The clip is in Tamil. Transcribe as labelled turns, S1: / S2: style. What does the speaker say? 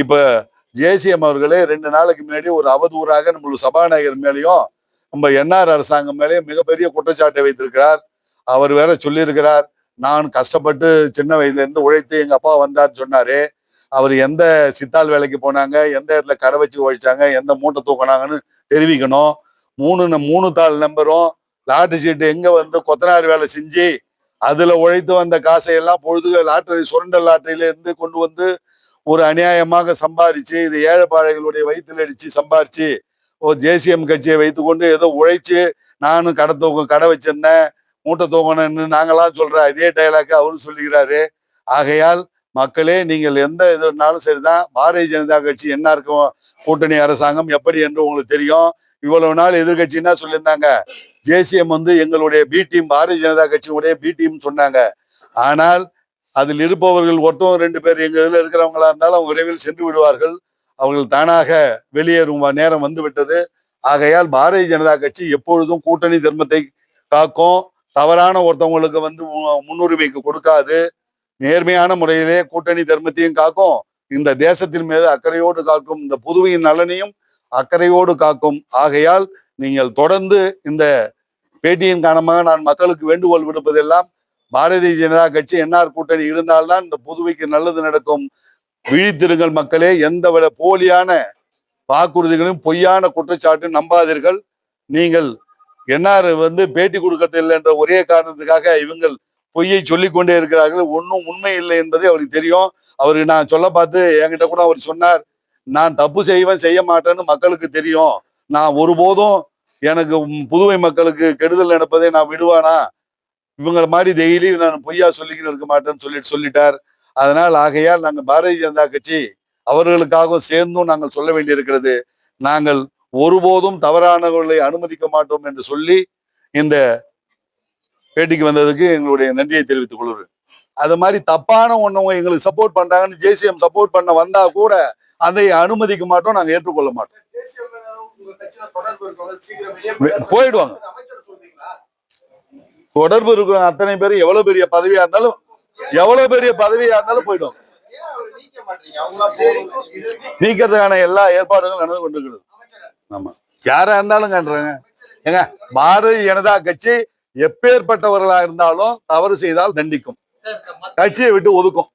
S1: இப்ப ஜேசிஎம் அவர்களே 2 நாளைக்கு முன்னாடி ஒரு அவதூறாக நம்மளுடைய சபாநாயகர் மேலேயும் நம்ம என்ஆர் அரசாங்கம் மேலேயும் மிகப்பெரிய குற்றச்சாட்டை வைத்திருக்கிறார். அவர் வேற சொல்லியிருக்கிறார், நான் கஷ்டப்பட்டு சின்ன வயதுல இருந்து உழைத்து எங்க அப்பா வந்தார்னு சொன்னாரு. அவர் எந்த சித்தாள் வேலைக்கு போனாங்க, எந்த இடத்துல கடை வச்சு உழைச்சாங்க, எந்த மூட்டை தூக்கினாங்கன்னு தெரிவிக்கணும். 3 தாள் நம்பரும் லாட்டரி சீட்டு எங்க வந்து கொத்தனார் வேலை செஞ்சு அதுல உழைத்து வந்த காசை எல்லாம் பொழுது லாட்டரி சுரண்டல் லாட்டரியில இருந்து கொண்டு வந்து ஒரு அநியாயமாக சம்பாரிச்சு இது ஏழைப்பாழைகளுடைய வயிற்றுல அடிச்சு சம்பாரிச்சு ஒரு ஜேசிஎம் கட்சியை வைத்துக்கொண்டு ஏதோ உழைச்சு நானும் கடை வச்சிருந்தேன், மூட்டை தூக்கணும்னு நாங்களாம் சொல்ற இதே டைலாக் அவரும் சொல்லுகிறாரு. ஆகையால் மக்களே, நீங்கள் எந்த இதுனாலும் சரிதான், பாரதிய ஜனதா கட்சி என்ன இருக்கும் கூட்டணி அரசாங்கம் எப்படி என்று உங்களுக்கு தெரியும். இவ்வளவு நாள் எதிர்கட்சி என்ன சொல்லியிருந்தாங்க, ஜேசிஎம் வந்து எங்களுடைய பி டீம், பாரதிய ஜனதா கட்சியுடைய பி டீம் சொன்னாங்க. ஆனால் அதில் இருப்பவர்கள் ஒருத்தவங்க 2 பேர் எங்க இதுல இருக்கிறவங்களா இருந்தாலும் அவங்க விரைவில் சென்று விடுவார்கள். அவர்கள் தானாக வெளியேறும் நேரம் வந்து விட்டது. ஆகையால் பாரதிய ஜனதா கட்சி எப்பொழுதும் கூட்டணி தர்மத்தை காக்கும், தவறான ஒருத்தவங்களுக்கு வந்து முன்னுரிமைக்கு கொடுக்காது, நேர்மையான முறையிலே கூட்டணி தர்மத்தையும் காக்கும், இந்த தேசத்தின் மீது அக்கறையோடு காக்கும், இந்த புதுவையின் நலனையும் அக்கறையோடு காக்கும். ஆகையால் நீங்கள் தொடர்ந்து இந்த பேட்டியின் காரணமாக நான் மக்களுக்கு வேண்டுகோள் விடுப்பதெல்லாம், பாரதிய ஜனதா கட்சி என்ஆர் கூட்டணி இருந்தால்தான் இந்த புதுவைக்கு நல்லது நடக்கும். விழித்திருங்கள் மக்களே, எந்த விட போலியான வாக்குறுதிகளும் பொய்யான குற்றச்சாட்டு நம்பாதீர்கள். நீங்கள் என்ஆர் வந்து பேட்டி கொடுக்கறதில்லை என்ற ஒரே காரணத்துக்காக இவங்கள் பொய்யை சொல்லிக் கொண்டே இருக்கிறார்கள். ஒன்றும் உண்மை இல்லை என்பதை அவருக்கு தெரியும். அவருக்கு நான் சொல்ல பார்த்து என்கிட்ட கூட அவர் சொன்னார், நான் தப்பு செய்வேன் செய்ய மாட்டேன்னு மக்களுக்கு தெரியும், நான் ஒருபோதும் எனக்கு புதுவை மக்களுக்கு கெடுதல் நடப்பதை நான் விடுவானா, இவங்களை மாதிரி டெய்லி நான் பொய்யா சொல்லிக்கிட்டு இருக்க மாட்டேன்னு சொல்லிட்டார். அதனால் ஆகையால் நாங்கள் பாரதிய ஜனதா கட்சி அவர்களுக்காகவும் சேர்ந்தும் நாங்கள் சொல்ல வேண்டியிருக்கிறது, நாங்கள் ஒருபோதும் தவறானவர்களை அனுமதிக்க மாட்டோம் என்று சொல்லி இந்த பேட்டிக்கு வந்ததுக்கு எங்களுடைய நன்றியை தெரிவித்துக் கொள்கிறேன். அது மாதிரி தப்பான ஒண்ணவங்க எங்களுக்கு சப்போர்ட் பண்றாங்கன்னு ஜேசிஎம் சப்போர்ட் பண்ண வந்தா கூட அதை அனுமதிக்க மாட்டோம், நாங்க ஏற்றுக்கொள்ள மாட்டோம். போயிடுவாங்க. தொடர்பு இருக்கிற அத்தனை பேரும் எவ்வளவு பெரிய பதவியா இருந்தாலும் போயிடுவாங்க. நீக்கிறதுக்கான எல்லா ஏற்பாடுகளும் நடந்து கொண்டிருக்கிறது. ஆமா, யாரா இருந்தாலும் கண்டுறாங்க. ஏங்க, பாரதிய ஜனதா கட்சி எப்பேற்பட்டவர்களா இருந்தாலும் தவறு செய்தால் தண்டிக்கும், கட்சியை விட்டு ஒதுக்கும்.